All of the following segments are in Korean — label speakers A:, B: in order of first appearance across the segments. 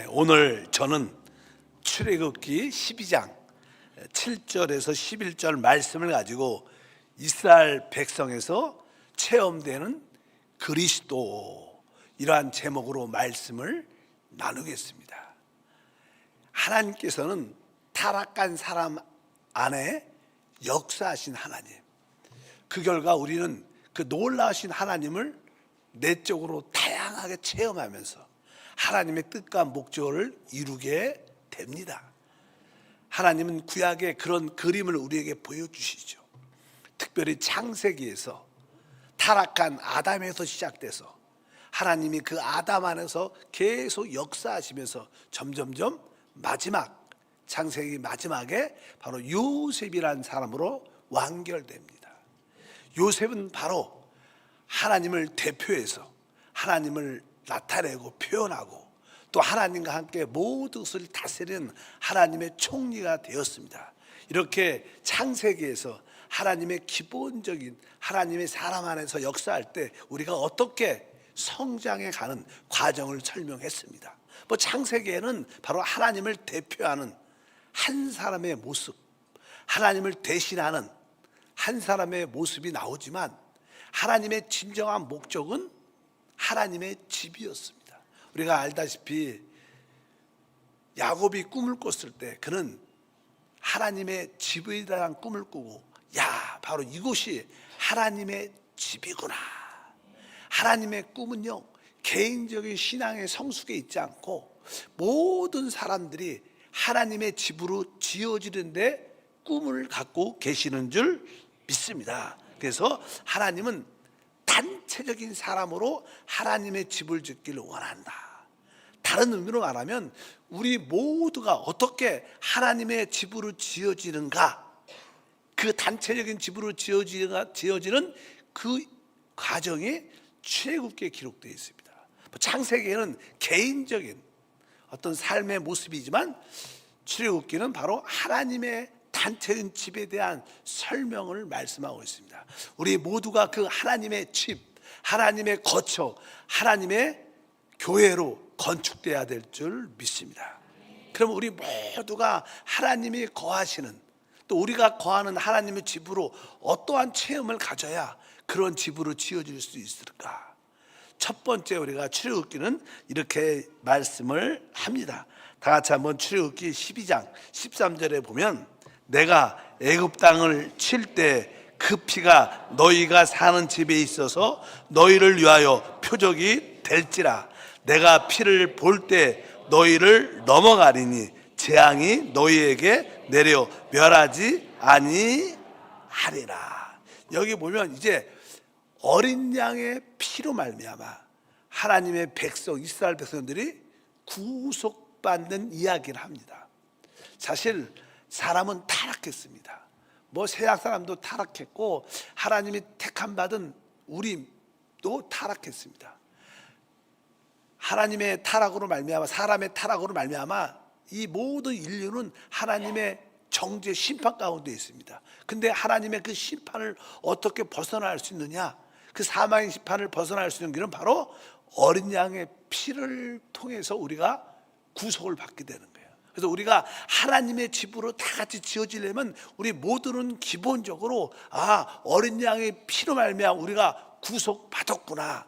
A: 오늘 저는 출애굽기 12장 7절에서 11절 말씀을 가지고 이스라엘 백성에서 체험되는 그리스도, 이러한 제목으로 말씀을 나누겠습니다. 하나님께서는 타락한 사람 안에 역사하신 하나님, 그 결과 우리는 그 놀라우신 하나님을 내적으로 다양하게 체험하면서 하나님의 뜻과 목적을 이루게 됩니다. 하나님은 구약의 그런 그림을 우리에게 보여주시죠. 특별히 창세기에서 타락한 아담에서 시작돼서 하나님이 그 아담 안에서 계속 역사하시면서 점점점 마지막, 창세기 마지막에 바로 요셉이라는 사람으로 완결됩니다. 요셉은 바로 하나님을 대표해서 하나님을 나타내고 표현하고 또 하나님과 함께 모든 것을 다스리는 하나님의 총리가 되었습니다. 이렇게 창세기에서 하나님의 기본적인 하나님의 사람 안에서 역사할 때 우리가 어떻게 성장해 가는 과정을 설명했습니다. 창세기에는 바로 하나님을 대표하는 한 사람의 모습, 하나님을 대신하는 한 사람의 모습이 나오지만 하나님의 진정한 목적은 하나님의 집이었습니다. 우리가 알다시피 야곱이 꿈을 꿨을 때 그는 하나님의 집에 대한 꿈을 꾸고, 바로 이곳이 하나님의 집이구나. 하나님의 꿈은요, 개인적인 신앙의 성숙에 있지 않고 모든 사람들이 하나님의 집으로 지어지는데 꿈을 갖고 계시는 줄 믿습니다. 그래서 하나님은 단체적인 사람으로 하나님의 집을 짓기를 원한다. 다른 의미로 말하면 우리 모두가 어떻게 하나님의 집으로 지어지는가, 그 단체적인 집으로 지어지는 그 과정이 출애굽기에 기록되어 있습니다. 창세기에는 개인적인 어떤 삶의 모습이지만 출애굽기는 바로 하나님의 단체적인 집에 대한 설명을 말씀하고 있습니다. 우리 모두가 그 하나님의 집, 하나님의 거처, 하나님의 교회로 건축돼야 될 줄 믿습니다. 그럼 우리 모두가 하나님이 거하시는, 또 우리가 거하는 하나님의 집으로 어떠한 체험을 가져야 그런 집으로 지어질 수 있을까? 첫 번째, 우리가 출애굽기는 이렇게 말씀을 합니다. 다 같이 한번 출애굽기 12장 13절에 보면, 내가 애굽 땅을 칠 때 그 피가 너희가 사는 집에 있어서 너희를 위하여 표적이 될지라. 내가 피를 볼 때 너희를 넘어가리니 재앙이 너희에게 내려 멸하지 아니하리라. 여기 보면 이제 어린 양의 피로 말미암아 하나님의 백성, 이스라엘 백성들이 구속받는 이야기를 합니다. 사실 사람은 타락했습니다. 세약 사람도 타락했고 하나님이 택함 받은 우리도 타락했습니다. 하나님의 타락으로 말미암아, 사람의 타락으로 말미암아 이 모든 인류는 하나님의 정죄 심판 가운데 있습니다. 근데 하나님의 그 심판을 어떻게 벗어날 수 있느냐? 그 사망의 심판을 벗어날 수 있는 길은 바로 어린 양의 피를 통해서 우리가 구속을 받게 되는 거예요. 그래서 우리가 하나님의 집으로 다 같이 지어지려면 우리 모두는 기본적으로 어린 양의 피로 말미암아 우리가 구속받았구나.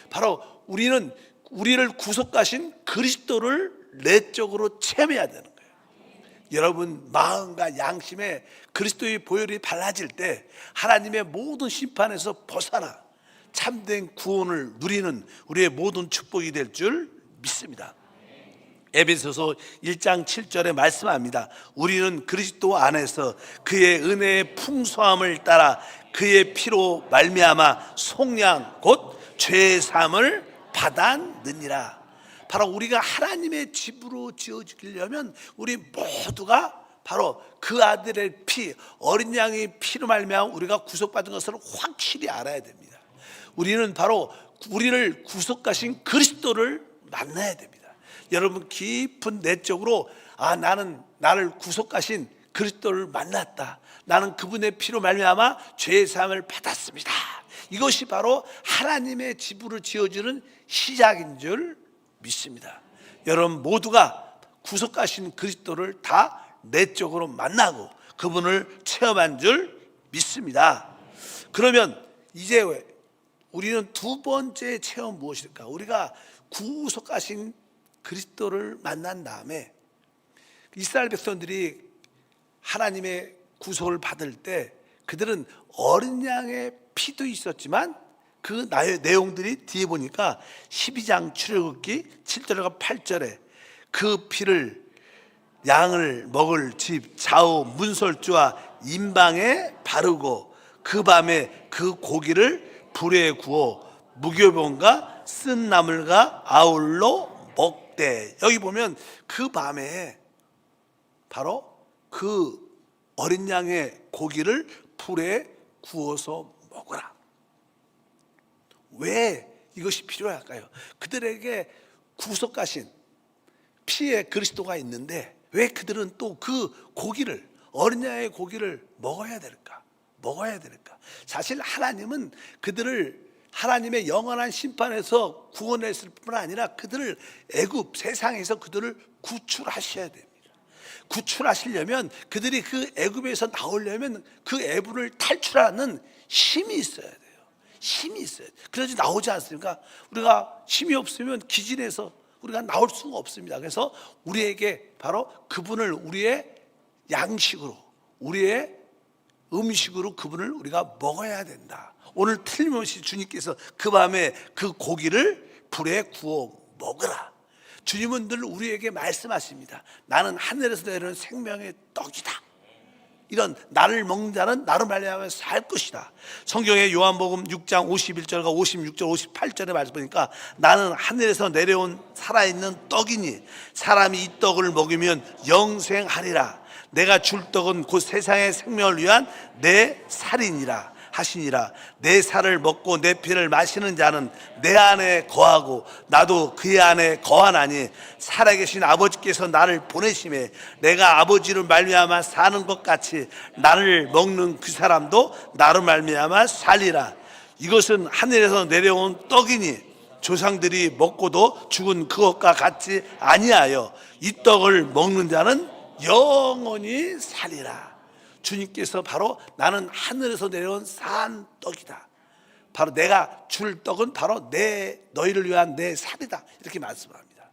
A: 바로 우리를 구속하신 그리스도를 내적으로 체험해야 되는 거예요. 여러분 마음과 양심에 그리스도의 보혈이 발라질 때 하나님의 모든 심판에서 벗어나 참된 구원을 누리는 우리의 모든 축복이 될 줄 믿습니다. 에베소서 1장 7절에 말씀합니다. 우리는 그리스도 안에서 그의 은혜의 풍성함을 따라 그의 피로 말미암아 속량 곧 죄 사함을 받았느니라. 바로 우리가 하나님의 집으로 지어지려면 우리 모두가 바로 그 아들의 피, 어린 양의 피로 말미암아 우리가 구속받은 것을 확실히 알아야 됩니다. 우리는 바로 우리를 구속하신 그리스도를 만나야 됩니다. 여러분 깊은 내적으로 나는 나를 구속하신 그리스도를 만났다. 나는 그분의 피로 말미암아 죄의 사함을 받았습니다. 이것이 바로 하나님의 집으로 지어지는 시작인 줄 믿습니다. 여러분 모두가 구속하신 그리스도를 다 내적으로 만나고 그분을 체험한 줄 믿습니다. 그러면 이제 우리는 두 번째 체험 무엇일까? 우리가 구속하신 그리스도를 만난 다음에 이스라엘 백성들이 하나님의 구속을 받을 때 그들은 어린 양의 피도 있었지만 그 내용들이 뒤에 보니까 12장 출애굽기 7절과 8절에 그 피를 양을 먹을 집 좌우 문설주와 임방에 바르고 그 밤에 그 고기를 불에 구워 무교병과 쓴 나물과 아울러 먹되. 여기 보면 그 밤에 바로 그 어린 양의 고기를 불에 구워서 먹으라. 왜 이것이 필요할까요? 그들에게 구속하신 피의 그리스도가 있는데 왜 그들은 또 그 고기를, 어린 양의 고기를 먹어야 될까? 먹어야 될까? 사실 하나님은 그들을 하나님의 영원한 심판에서 구원했을 뿐 아니라 그들을 애굽 세상에서 그들을 구출하셔야 됩니다. 구출하시려면 그들이 그 애굽에서 나오려면 그 애굽을 탈출하는 힘이 있어야 돼요. 힘이 있어야 돼요. 그래야지 나오지 않습니까? 우리가 힘이 없으면 기진해서 우리가 나올 수가 없습니다. 그래서 우리에게 바로 그분을 우리의 양식으로, 우리의 음식으로 그분을 우리가 먹어야 된다. 오늘 틀림없이 주님께서 그 밤에 그 고기를 불에 구워 먹으라. 주님은 늘 우리에게 말씀하십니다. 나는 하늘에서 내려오는 생명의 떡이다. 이런 나를 먹는 자는 나로 말미암아 살 것이다. 성경의 요한복음 6장 51절과 56절 58절에 말씀 보니까 나는 하늘에서 내려온 살아있는 떡이니 사람이 이 떡을 먹으면 영생하리라. 내가 줄 떡은 곧 세상의 생명을 위한 내 살이니라 하시니라. 내 살을 먹고 내 피를 마시는 자는 내 안에 거하고 나도 그의 안에 거하나니 살아계신 아버지께서 나를 보내심에 내가 아버지로 말미암아 사는 것 같이 나를 먹는 그 사람도 나로 말미암아 살리라. 이것은 하늘에서 내려온 떡이니 조상들이 먹고도 죽은 그것과 같지 아니하여 이 떡을 먹는 자는 영원히 살리라. 주님께서 바로 나는 하늘에서 내려온 산 떡이다. 바로 내가 줄 떡은 바로 너희를 위한 내 살이다. 이렇게 말씀합니다.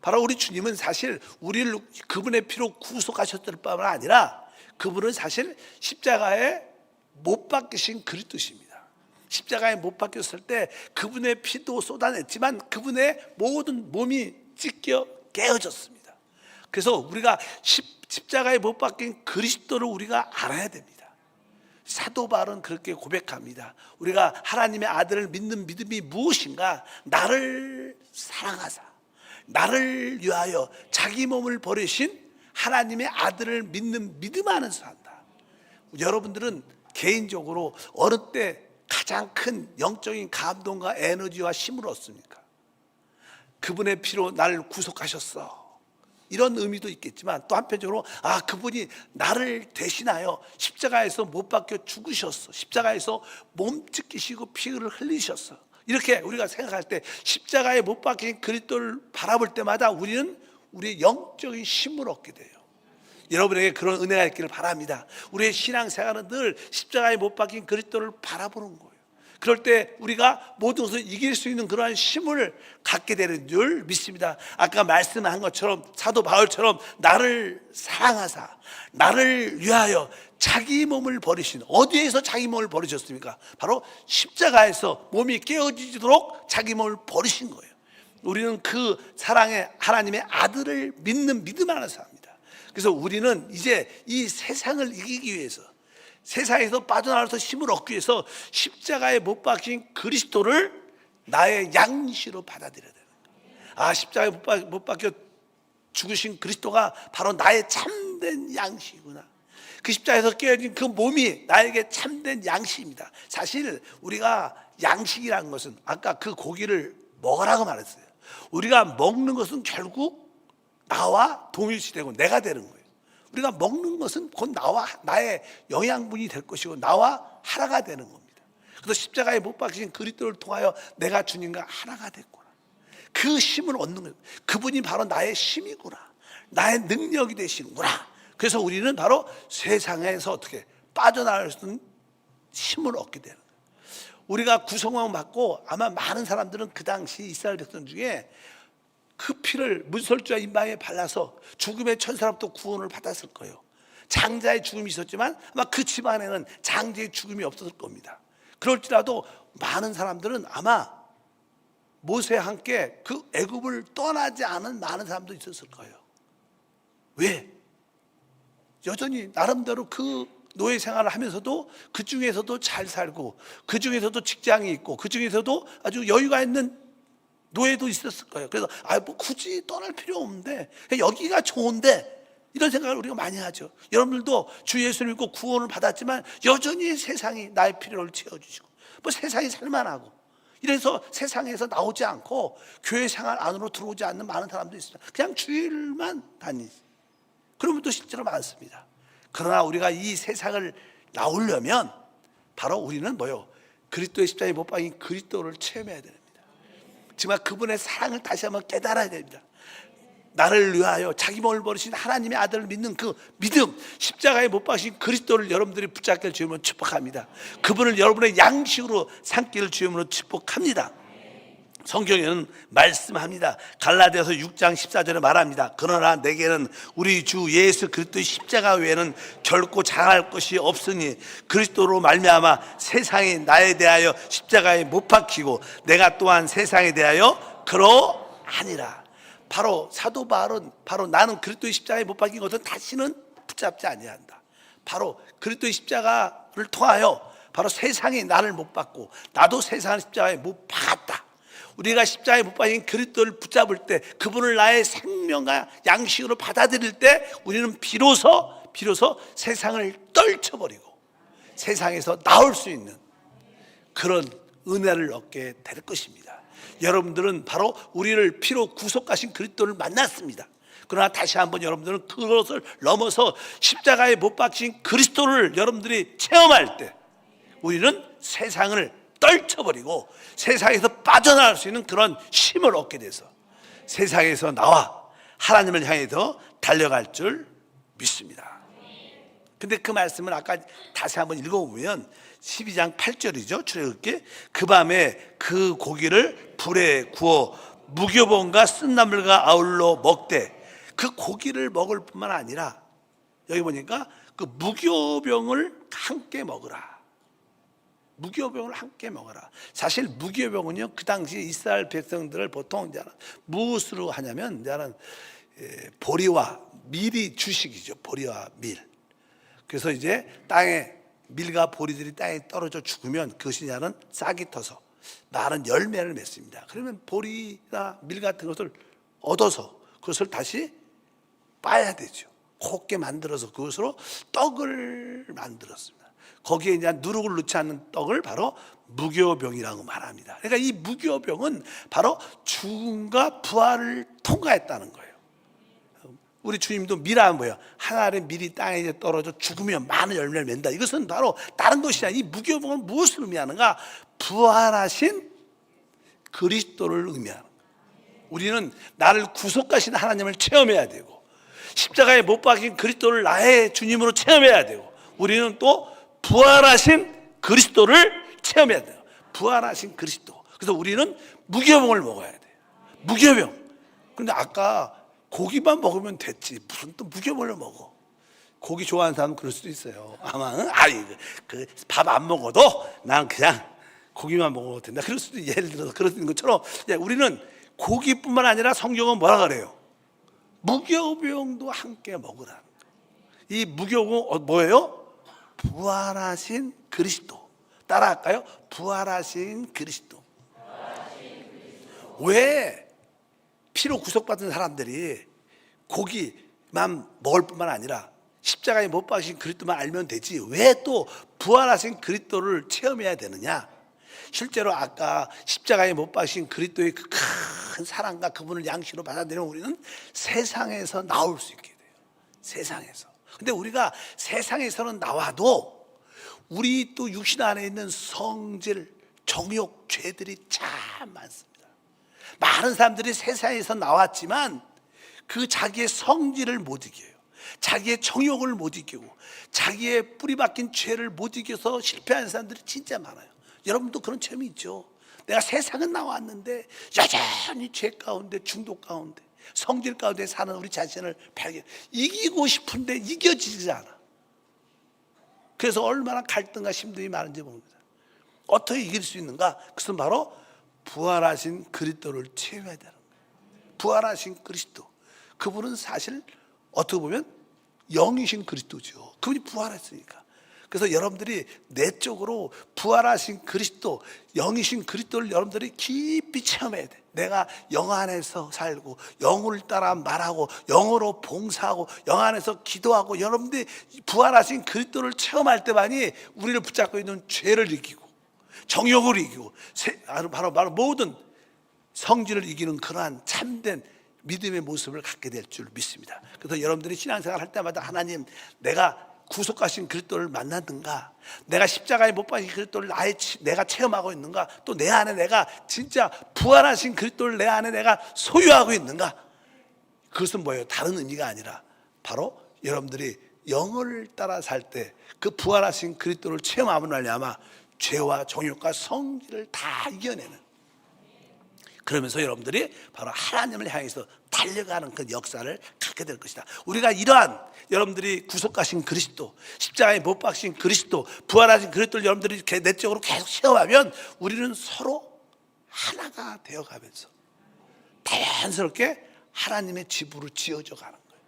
A: 바로 우리 주님은 사실 우리를 그분의 피로 구속하셨을 뿐만 아니라 그분은 사실 십자가에 못 박히신 그리스도십니다. 십자가에 못 박혔을 때 그분의 피도 쏟아냈지만 그분의 모든 몸이 찢겨 깨어졌습니다. 그래서 우리가 십자가에 못 박힌 그리스도를 우리가 알아야 됩니다. 사도 바울은 그렇게 고백합니다. 우리가 하나님의 아들을 믿는 믿음이 무엇인가? 나를 사랑하사 나를 위하여 자기 몸을 버리신 하나님의 아들을 믿는 믿음 안에서 산다. 여러분들은 개인적으로 어느 때 가장 큰 영적인 감동과 에너지와 힘을 얻습니까? 그분의 피로 나를 구속하셨어. 이런 의미도 있겠지만 또 한편적으로 그분이 나를 대신하여 십자가에서 못 박혀 죽으셨어. 십자가에서 몸 찢기시고 피를 흘리셨어. 이렇게 우리가 생각할 때 십자가에 못 박힌 그리스도를 바라볼 때마다 우리는 우리의 영적인 힘을 얻게 돼요. 여러분에게 그런 은혜가 있기를 바랍니다. 우리의 신앙생활은 늘 십자가에 못 박힌 그리스도를 바라보는 거예요. 그럴 때 우리가 모든 것을 이길 수 있는 그러한 힘을 갖게 되는 줄 믿습니다. 아까 말씀한 것처럼 사도 바울처럼 나를 사랑하사 나를 위하여 자기 몸을 버리신, 어디에서 자기 몸을 버리셨습니까? 바로 십자가에서 몸이 깨어지도록 자기 몸을 버리신 거예요. 우리는 그 사랑의 하나님의 아들을 믿는 믿음 안에서 합니다. 그래서 우리는 이제 이 세상을 이기기 위해서, 세상에서 빠져나와서 힘을 얻기 위해서 십자가에 못 박힌 그리스도를 나의 양식으로 받아들여야 되는 거예요. 십자가에 못 박혀 죽으신 그리스도가 바로 나의 참된 양식이구나. 그 십자가에서 깨어진 그 몸이 나에게 참된 양식입니다. 사실 우리가 양식이라는 것은 아까 그 고기를 먹으라고 말했어요. 우리가 먹는 것은 결국 나와 동일시되고 내가 되는 거예요. 우리가 먹는 것은 곧 나의 영양분이 될 것이고 나와 하나가 되는 겁니다. 그래서 십자가에 못 박히신 그리스도를 통하여 내가 주님과 하나가 됐구나. 그 힘을 얻는 거예요. 그분이 바로 나의 힘이구나, 나의 능력이 되시는구나. 그래서 우리는 바로 세상에서 어떻게 빠져나갈 수 있는 힘을 얻게 되는 거예요. 우리가 구속함을 받고 아마 많은 사람들은 그 당시 이스라엘 백성 중에 그 피를 문설주와 임방에 발라서 죽음의 천사로부터 구원을 받았을 거예요. 장자의 죽음이 있었지만 아마 그 집안에는 장자의 죽음이 없었을 겁니다. 그럴지라도 많은 사람들은 아마 모세와 함께 그 애굽을 떠나지 않은 많은 사람도 있었을 거예요. 왜? 여전히 나름대로 그 노예 생활을 하면서도 그 중에서도 잘 살고 그 중에서도 직장이 있고 그 중에서도 아주 여유가 있는 노예도 있었을 거예요. 그래서 뭐 굳이 떠날 필요 없는데 여기가 좋은데, 이런 생각을 우리가 많이 하죠. 여러분들도 주 예수 믿고 구원을 받았지만 여전히 세상이 나의 필요를 채워주시고 뭐 세상이 살만하고 이래서 세상에서 나오지 않고 교회 생활 안으로 들어오지 않는 많은 사람도 있습니다. 그냥 주일만 다니지. 그런 분도 실제로 많습니다. 그러나 우리가 이 세상을 나오려면 바로 우리는 뭐요? 그리스도의 십자가에 못 박인 그리스도를 체험해야 됩니다. 정말 그분의 사랑을 다시 한번 깨달아야 됩니다. 나를 위하여 자기 몸을 버리신 하나님의 아들을 믿는 그 믿음, 십자가에 못 박으신 그리스도를 여러분들이 붙잡기를 주님으로 축복합니다. 그분을 여러분의 양식으로 삼기를 주님으로 축복합니다. 성경에는 말씀합니다. 갈라디아서 6장 14절에 말합니다. 그러나 내게는 우리 주 예수 그리스도의 십자가 외에는 결코 자랑할 것이 없으니 그리스도로 말미암아 세상이 나에 대하여 십자가에 못 박히고 내가 또한 세상에 대하여 그러하니라. 바로 사도 바울은 바로 나는 그리스도의 십자가에 못 박힌 것은 다시는 붙잡지 아니한다. 바로 그리스도의 십자가를 통하여 바로 세상이 나를 못 박고 나도 세상의 십자가에 못 박았다. 우리가 십자가에 못 박힌 그리스도를 붙잡을 때, 그분을 나의 생명과 양식으로 받아들일 때 우리는 비로소 세상을 떨쳐버리고 세상에서 나올 수 있는 그런 은혜를 얻게 될 것입니다. 여러분들은 바로 우리를 피로 구속하신 그리스도를 만났습니다. 그러나 다시 한번 여러분들은 그것을 넘어서 십자가에 못 박힌 그리스도를 여러분들이 체험할 때 우리는 세상을 떨쳐버리고 세상에서 빠져나갈 수 있는 그런 힘을 얻게 돼서 세상에서 나와 하나님을 향해서 달려갈 줄 믿습니다. 근데 그 말씀을 아까 다시 한번 읽어보면 12장 8절이죠. 출애굽기. 그 밤에 그 고기를 불에 구워 무교병과 쓴 나물과 아울러 먹되, 그 고기를 먹을 뿐만 아니라 여기 보니까 그 무교병을 함께 먹으라. 무교병을 함께 먹어라. 사실 무교병은요, 그 당시 이스라엘 백성들을 보통 이제 무엇으로 하냐면 이제는 보리와 밀이 주식이죠. 보리와 밀. 그래서 이제 땅에 밀과 보리들이 땅에 떨어져 죽으면 그것이 이제는 싹이 터서 많은 열매를 맺습니다. 그러면 보리나 밀 같은 것을 얻어서 그것을 다시 빠야 되죠. 곱게 만들어서 그것으로 떡을 만들었습니다. 거기에 이제 누룩을 넣지 않는 떡을 바로 무교병이라고 말합니다. 그러니까 이 무교병은 바로 죽음과 부활을 통과했다는 거예요. 우리 주님도 밀하면 뭐예요? 한 알의 밀이 땅에 이제 떨어져 죽으면 많은 열매를 맺는다. 이것은 바로 다른 것이 아니라 이 무교병은 무엇을 의미하는가? 부활하신 그리스도를 의미하는 거예요. 우리는 나를 구속하신 하나님을 체험해야 되고 십자가에 못 박힌 그리스도를 나의 주님으로 체험해야 되고 우리는 또 부활하신 그리스도를 체험해야 돼요. 부활하신 그리스도. 그래서 우리는 무교병을 먹어야 돼요. 무교병. 그런데 아까 고기만 먹으면 됐지 무슨 또 무교병을 먹어. 고기 좋아하는 사람은 그럴 수도 있어요. 아마 그 밥 안 먹어도 난 그냥 고기만 먹어도 된다. 그럴 수도, 예를 들어서 그런 것처럼 우리는 고기뿐만 아니라 성경은 뭐라 그래요? 무교병도 함께 먹으라는 거예요. 이 무교병은 뭐예요? 부활하신 그리스도. 따라할까요? 부활하신 그리스도. 왜 피로 구속받은 사람들이 고기만 먹을 뿐만 아니라 십자가에 못 박히신 그리스도만 알면 되지 왜 또 부활하신 그리스도를 체험해야 되느냐? 실제로 아까 십자가에 못 박히신 그리스도의 그 큰 사랑과 그분을 양식으로 받아들이면 우리는 세상에서 나올 수 있게 돼요. 세상에서. 근데 우리가 세상에서는 나와도 우리 또 육신 안에 있는 성질, 정욕, 죄들이 참 많습니다. 많은 사람들이 세상에서 나왔지만 그 자기의 성질을 못 이겨요. 자기의 정욕을 못 이기고 자기의 뿌리 박힌 죄를 못 이겨서 실패하는 사람들이 진짜 많아요. 여러분도 그런 체험이 있죠. 내가 세상은 나왔는데 여전히 죄 가운데, 중독 가운데, 성질 가운데 사는 우리 자신을 발견, 이기고 싶은데 이겨지지 않아. 그래서 얼마나 갈등과 힘듦이 많은지 모릅니다. 어떻게 이길 수 있는가? 그것은 바로 부활하신 그리스도를 체험해야 되는 거예요. 부활하신 그리스도, 그분은 사실 어떻게 보면 영이신 그리스도죠. 그분이 부활했으니까. 그래서 여러분들이 내적으로 부활하신 그리스도, 영이신 그리스도를 여러분들이 깊이 체험해야 돼. 내가 영 안에서 살고 영을 따라 말하고 영으로 봉사하고 영 안에서 기도하고, 여러분들이 부활하신 그리스도를 체험할 때만이 우리를 붙잡고 있는 죄를 이기고 정욕을 이기고 바로 모든 성질을 이기는 그러한 참된 믿음의 모습을 갖게 될 줄 믿습니다. 그래서 여러분들이 신앙생활 할 때마다 하나님, 내가 구속하신 그리스도를 만났는가, 내가 십자가에 못 박힌 그리스도를 내가 체험하고 있는가, 또 내 안에 내가 진짜 부활하신 그리스도를 내 안에 내가 소유하고 있는가. 그것은 뭐예요? 다른 의미가 아니라 바로 여러분들이 영을 따라 살 때 그 부활하신 그리스도를 체험함으로 말미암아 죄와 정욕과 성질을 다 이겨내는, 그러면서 여러분들이 바로 하나님을 향해서 달려가는 그 역사를 갖게 될 것이다. 우리가 이러한 여러분들이 구속하신 그리스도, 십자가에 못 박힌 그리스도, 부활하신 그리스도를 여러분들이 내적으로 계속 체험하면 우리는 서로 하나가 되어가면서 자연스럽게 하나님의 집으로 지어져 가는 거예요.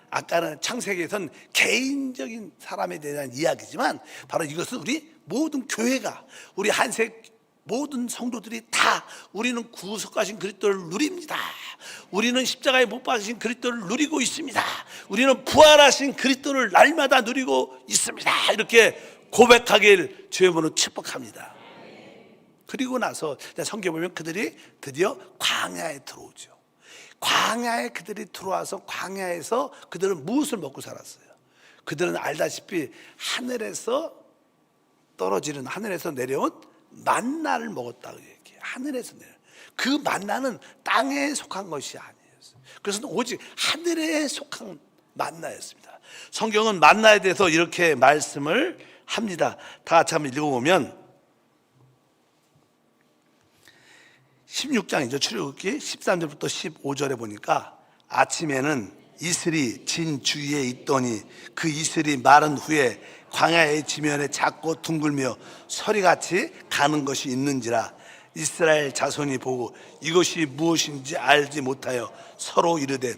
A: 아까는 창세기에서는 개인적인 사람에 대한 이야기지만 바로 이것은 우리 모든 교회가, 우리 한색 모든 성도들이 다 우리는 구속하신 그리스도를 누립니다. 우리는 십자가에 못 박히신 그리스도를 누리고 있습니다. 우리는 부활하신 그리스도를 날마다 누리고 있습니다. 이렇게 고백하길 주의 이름으로 축복합니다. 그리고 나서 성경에 보면 그들이 드디어 광야에 들어오죠. 광야에 그들이 들어와서 광야에서 그들은 무엇을 먹고 살았어요? 그들은 알다시피 하늘에서 떨어지는, 하늘에서 내려온 만나를 먹었다고 얘기해요. 하늘에서 내려. 그 만나는 땅에 속한 것이 아니었어요. 그래서 오직 하늘에 속한 만나였습니다. 성경은 만나에 대해서 이렇게 말씀을 합니다. 다 같이 한번 읽어보면 16장이죠. 출애굽기 13절부터 15절에 보니까 아침에는 이슬이 진 주위에 있더니 그 이슬이 마른 후에 광야의 지면에 작고 둥글며 서리같이 가는 것이 있는지라 이스라엘 자손이 보고 이것이 무엇인지 알지 못하여 서로 이르되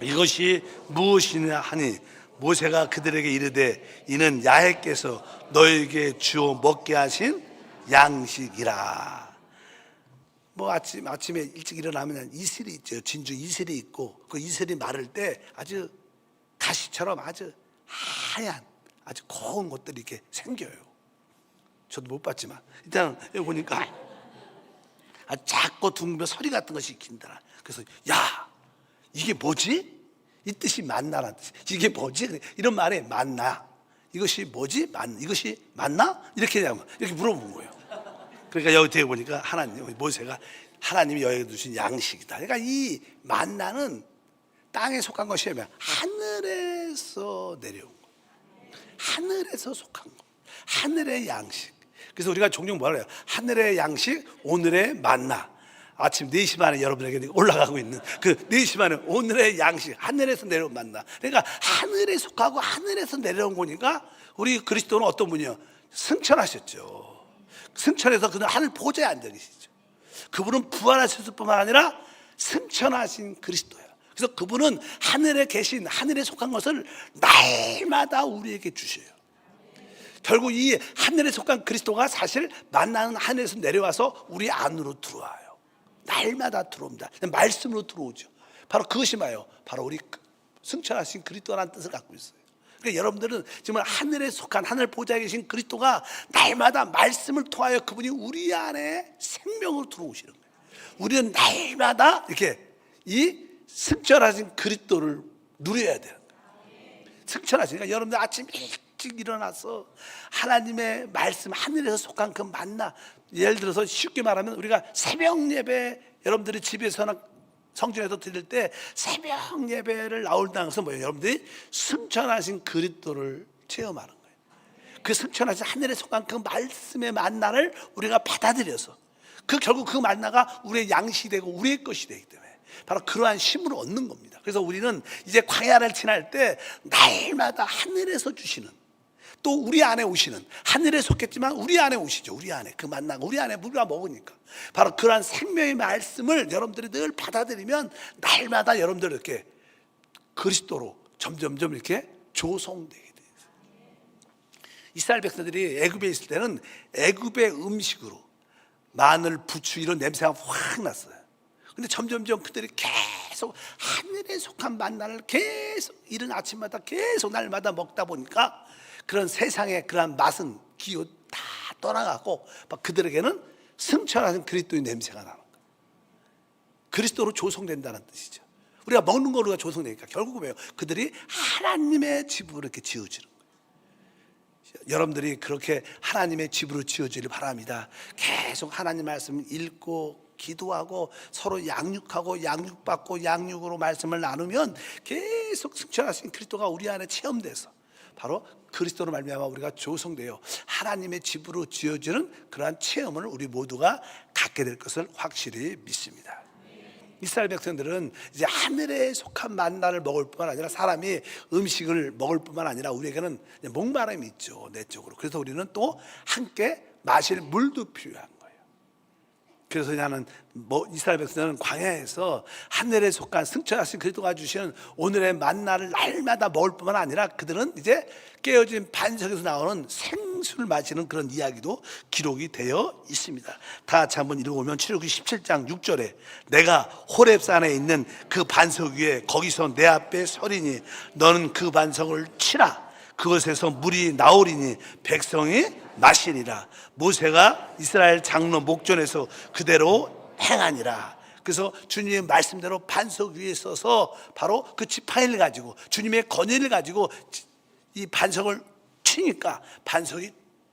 A: 이것이 무엇이냐 하니 모세가 그들에게 이르되 이는 야훼께서 너에게 주어 먹게 하신 양식이라. 뭐 아침에 일찍 일어나면 이슬이 있죠. 진주 이슬이 있고 그 이슬이 마를 때 아주 가시처럼 아주 하얀 아주 고운 것들이 이렇게 생겨요. 저도 못 봤지만 일단 여기 보니까 아주 작고 둥근 서리 같은 것이 익힌다. 그래서 야, 이게 뭐지? 이 뜻이 만나라는 뜻이. 이게 뭐지? 이런 말에 만나. 이것이 뭐지? 이것이 맞나? 이렇게 물어본 거예요. 그러니까 여기 뒤에 보니까 모세가 하나님이 여기에 두신 양식이다. 그러니까 이 만나는 땅에 속한 것이 아니라 하늘에서 내려온 거. 하늘에서 속한 거. 하늘의 양식. 그래서 우리가 종종 뭐라 해요? 하늘의 양식, 오늘의 만나. 아침 4시 반에 여러분에게 올라가고 있는 그 4시 반에 오늘의 양식, 하늘에서 내려온 만나. 그러니까 하늘에 속하고 하늘에서 내려온 거니까 우리 그리스도는 어떤 분이요? 승천하셨죠. 승천해서 그는 하늘 보좌에 앉아 계시죠. 그분은 부활하셨을 뿐만 아니라 승천하신 그리스도예요. 그래서 그분은 하늘에 계신, 하늘에 속한 것을 날마다 우리에게 주셔요. 결국 이 하늘에 속한 그리스도가 사실 만나는 하늘에서 내려와서 우리 안으로 들어와요. 날마다 들어옵니다. 말씀으로 들어오죠. 바로 그것이 뭐예요? 바로 우리 승천하신 그리스도라는 뜻을 갖고 있어요. 그러니까 여러분들은 지금 하늘에 속한 하늘 보좌에 계신 그리스도가 날마다 말씀을 통하여 그분이 우리 안에 생명으로 들어오시는 거예요. 우리는 날마다 이렇게 이 승천하신 그리스도를 누려야 되는 거예요. 승천하시니까 여러분들 아침 일찍 일어나서 하나님의 말씀, 하늘에서 속한 그 만나, 예를 들어서 쉽게 말하면 우리가 새벽 예배 여러분들이 집에서나 성전에서 드릴 때 새벽 예배를 나올다는 것은 뭐예요? 여러분들이 승천하신 그리스도를 체험하는 거예요. 그 승천하신 하늘에 속한 그 말씀의 만나를 우리가 받아들여서 결국 그 만나가 우리의 양식이 되고 우리의 것이 되기 때문에 바로 그러한 힘을 얻는 겁니다. 그래서 우리는 이제 광야를 지날 때 날마다 하늘에서 주시는, 또 우리 안에 오시는, 하늘에 속했지만 우리 안에 오시죠. 우리 안에 그 만나가 우리 안에 우리가 먹으니까 바로 그러한 생명의 말씀을 여러분들이 늘 받아들이면 날마다 여러분들 이렇게 그리스도로 점점점 이렇게 조성되게 돼요. 이스라엘 백성들이 애굽에 있을 때는 애굽의 음식으로 마늘, 부추 이런 냄새가 확 났어요. 근데 점점점 그들이 계속 하늘에 속한 만나를 계속 이른 아침마다 계속 날마다 먹다 보니까 그런 세상의 그런 맛은 기호 다 떠나가고 그들에게는 승천하신 그리스도의 냄새가 나는 거예요. 그리스도로 조성된다는 뜻이죠. 우리가 먹는 거로 우리가 조성되니까 결국은 뭐예요? 그들이 하나님의 집으로 이렇게 지어지는 거예요. 여러분들이 그렇게 하나님의 집으로 지어지길 바랍니다. 계속 하나님 말씀 읽고 기도하고 서로 양육하고 양육받고 양육으로 말씀을 나누면 계속 승천하신 그리스도가 우리 안에 체험돼서 바로 그리스도로 말미암아 우리가 조성되어 하나님의 집으로 지어지는 그러한 체험을 우리 모두가 갖게 될 것을 확실히 믿습니다. 이스라엘 백성들은 이제 하늘에 속한 만나를 먹을 뿐만 아니라 사람이 음식을 먹을 뿐만 아니라 우리에게는 목마름이 있죠, 내적으로. 그래서 우리는 또 함께 마실 물도 필요한 거예요. 그래서 나는 이스라엘 백성들은 광야에서 하늘에 속한 승천하신 그리스도가 주시는 오늘의 만나를 날마다 먹을 뿐만 아니라 그들은 이제 깨어진 반석에서 나오는 생수를 마시는 그런 이야기도 기록이 되어 있습니다. 다 같이 한번 읽어보면 출애굽기 17장 6절에 내가 호렙산에 있는 그 반석 위에 거기서 내 앞에 서리니 너는 그 반석을 치라. 그것에서 물이 나오리니 백성이 마시리라. 모세가 이스라엘 장로 목전에서 그대로 행하니라. 그래서 주님의 말씀대로 반석 위에 서서 바로 그 지팡이를 가지고 주님의 권위를 가지고 이 반석을 치니까 반석이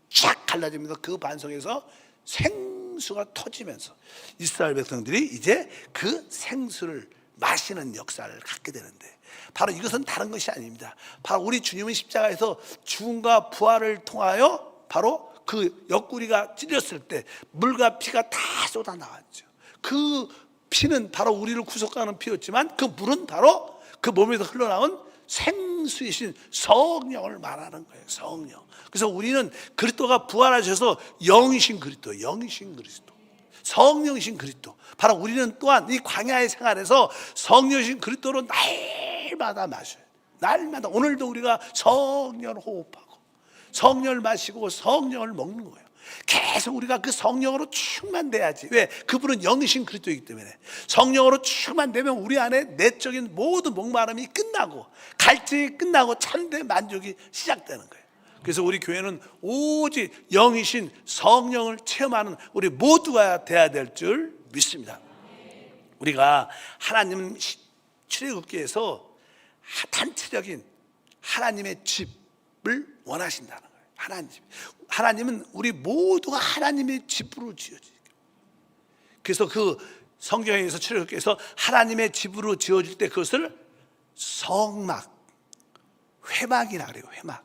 A: 쫙 갈라집니다. 그 반석에서 생수가 터지면서 이스라엘 백성들이 이제 그 생수를 마시는 역사를 갖게 되는데 바로 이것은 다른 것이 아닙니다. 바로 우리 주님은 십자가에서 죽음과 부활을 통하여 바로 그 옆구리가 찔렸을 때 물과 피가 다 쏟아 나왔죠. 그 피는 바로 우리를 구속하는 피였지만 그 물은 바로 그 몸에서 흘러나온 생수이신 성령을 말하는 거예요. 성령. 그래서 우리는 그리스도가 부활하셔서 영이신 그리스도, 영이신 그리스도, 성령이신 그리스도. 바로 우리는 또한 이 광야의 생활에서 성령이신 그리스도로 날마다 마셔요. 날마다. 오늘도 우리가 성령을 호흡하고 성령을 마시고 성령을 먹는 거예요. 계속 우리가 그 성령으로 충만돼야지. 왜? 그분은 영이신 그리스도이기 때문에. 성령으로 충만되면 우리 안에 내적인 모든 목마름이 끝나고 갈증이 끝나고 참된 만족이 시작되는 거예요. 그래서 우리 교회는 오직 영이신 성령을 체험하는 우리 모두가 돼야 될 줄 믿습니다. 우리가 하나님 출애굽기에서 단체적인 하나님의 집을 원하신다는 거예요. 하나님은 우리 모두가 하나님의 집으로 지어지고, 그래서 그 성경에서 출애굽기에서 하나님의 집으로 지어질 때 그것을 성막, 회막이라 그래요. 회막.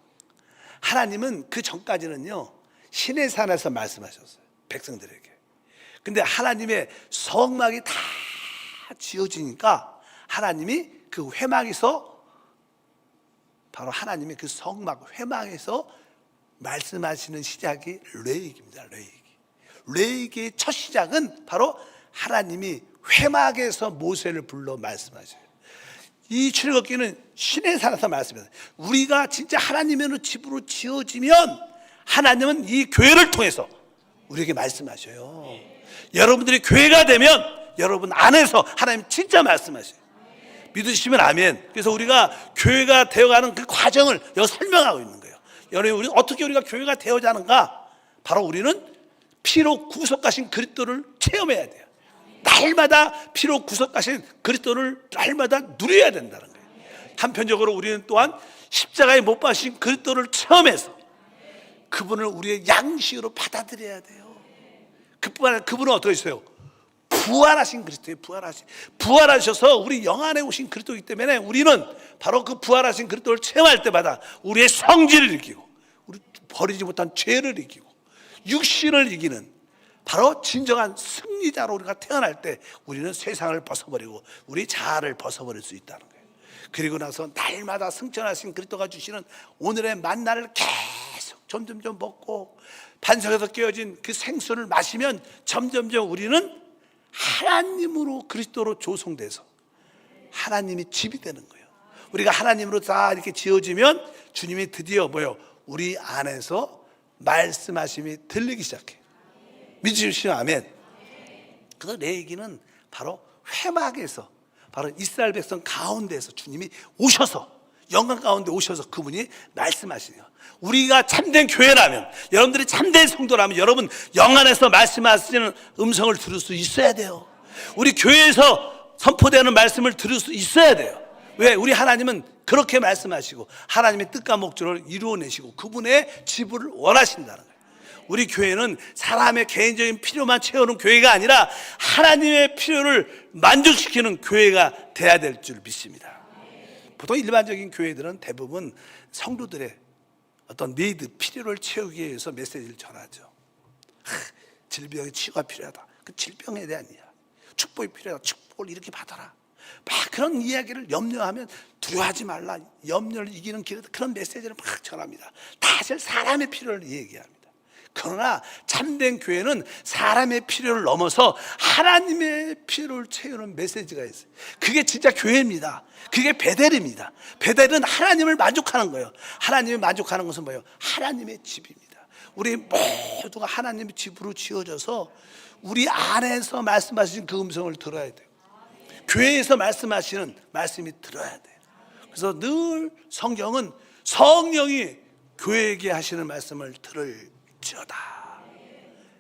A: 하나님은 그 전까지는요 신의 산에서 말씀하셨어요, 백성들에게. 근데 하나님의 성막이 다 지어지니까 하나님이 그 회막에서, 바로 하나님의 그 성막 회막에서 말씀하시는 시작이 레위기입니다. 레위기의 첫 시작은 바로 하나님이 회막에서 모세를 불러 말씀하셔요. 이 출애굽기는 신의 산에서 말씀해요. 우리가 진짜 하나님의 집으로 지어지면 하나님은 이 교회를 통해서 우리에게 말씀하셔요. 여러분들이 교회가 되면 여러분 안에서 하나님 진짜 말씀하셔요. 믿으시면 아멘. 그래서 우리가 교회가 되어가는 그 과정을 여기 설명하고 있는 거예요. 여러분, 우리 어떻게 우리가 교회가 되어가는가? 바로 우리는 피로 구속하신 그리스도를 체험해야 돼요. 날마다 피로 구속하신 그리스도를 날마다 누려야 된다는 거예요. 한편적으로 우리는 또한 십자가에 못 박히신 그리스도를 체험해서 그분을 우리의 양식으로 받아들여야 돼요. 그뿐만 아니라 그분은 어떻게 있어요? 푹 부활하신 그리스도의 부활하셔서 우리 영 안에 오신 그리스도이기 때문에 우리는 바로 그 부활하신 그리스도를 체험할 때마다 우리의 성질을 이기고 우리 버리지 못한 죄를 이기고 육신을 이기는 바로 진정한 승리자로 우리가 태어날 때 우리는 세상을 벗어버리고 우리 자아를 벗어버릴 수 있다는 거예요. 그리고 나서 날마다 승천하신 그리스도가 주시는 오늘의 만나를 계속 점점점 먹고 반석에서 깨어진 그 생수를 마시면 점점점 우리는 하나님으로 그리스도로 조성돼서 하나님이 집이 되는 거예요. 우리가 하나님으로 다 이렇게 지어지면 주님이 드디어 우리 안에서 말씀하심이 들리기 시작해요. 믿으시면 아멘. 그래서 내 얘기는 바로 회막에서 바로 이스라엘 백성 가운데서 주님이 오셔서 영광 가운데 오셔서 그분이 말씀하시네요. 우리가 참된 교회라면, 여러분들이 참된 성도라면 여러분 영 안에서 말씀하시는 음성을 들을 수 있어야 돼요. 우리 교회에서 선포되는 말씀을 들을 수 있어야 돼요. 왜? 우리 하나님은 그렇게 말씀하시고 하나님의 뜻과 목적을 이루어내시고 그분의 지부를 원하신다는 거예요. 우리 교회는 사람의 개인적인 필요만 채우는 교회가 아니라 하나님의 필요를 만족시키는 교회가 돼야 될 줄 믿습니다. 보통 일반적인 교회들은 대부분 성도들의 어떤 니드, 필요를 채우기 위해서 메시지를 전하죠. 질병의 치유가 필요하다. 그 질병에 대한 이야기. 축복이 필요하다. 축복을 이렇게 받아라. 막 그런 이야기를 염려하면 두려워하지 말라. 염려를 이기는 길, 그런 메시지를 막 전합니다. 사실 사람의 필요를 얘기합니다. 그러나 참된 교회는 사람의 필요를 넘어서 하나님의 필요를 채우는 메시지가 있어요. 그게 진짜 교회입니다. 그게 베델입니다. 베델은 하나님을 만족하는 거예요. 하나님을 만족하는 것은 뭐예요? 하나님의 집입니다. 우리 모두가 하나님의 집으로 지어져서 우리 안에서 말씀하시는 그 음성을 들어야 돼요. 교회에서 말씀하시는 말씀이 들어야 돼요. 그래서 늘 성경은 성령이 교회에게 하시는 말씀을 들을지어다.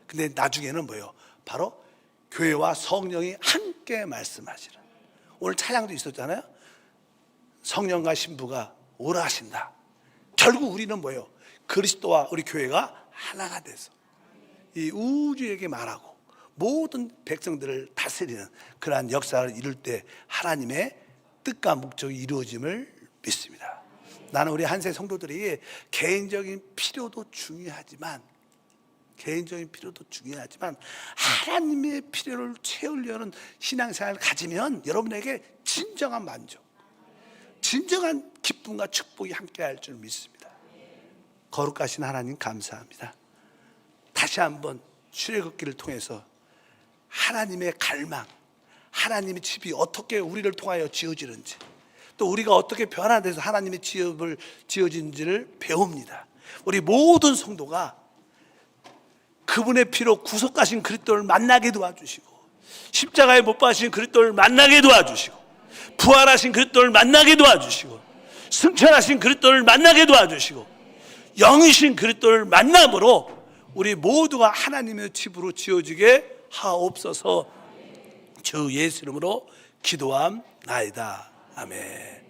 A: 근데 나중에는 뭐예요? 바로 교회와 성령이 함께 말씀하시라. 오늘 찬양도 있었잖아요. 성령과 신부가 오라 하신다. 결국 우리는 뭐예요? 그리스도와 우리 교회가 하나가 돼서 이 우주에게 말하고 모든 백성들을 다스리는 그러한 역사를 이룰 때 하나님의 뜻과 목적이 이루어짐을 믿습니다. 나는 우리 한세 성도들이 개인적인 필요도 중요하지만 하나님의 필요를 채우려는 신앙생활을 가지면 여러분에게 진정한 만족, 진정한 기쁨과 축복이 함께할 줄 믿습니다. 거룩하신 하나님 감사합니다. 다시 한번 출애굽기를 통해서 하나님의 갈망, 하나님의 집이 어떻게 우리를 통하여 지어지는지, 또 우리가 어떻게 변화돼서 하나님의 집을 지어진지를 배웁니다. 우리 모든 성도가 그분의 피로 구속하신 그리스도를 만나게 도와주시고, 십자가에 못 박히신 그리스도를 만나게 도와주시고, 부활하신 그리스도를 만나게 도와주시고, 승천하신 그리스도를 만나게 도와주시고, 영이신 그리스도를 만남으로 우리 모두가 하나님의 집으로 지어지게 하옵소서. 주 예수 이름으로 기도함나이다. 아멘.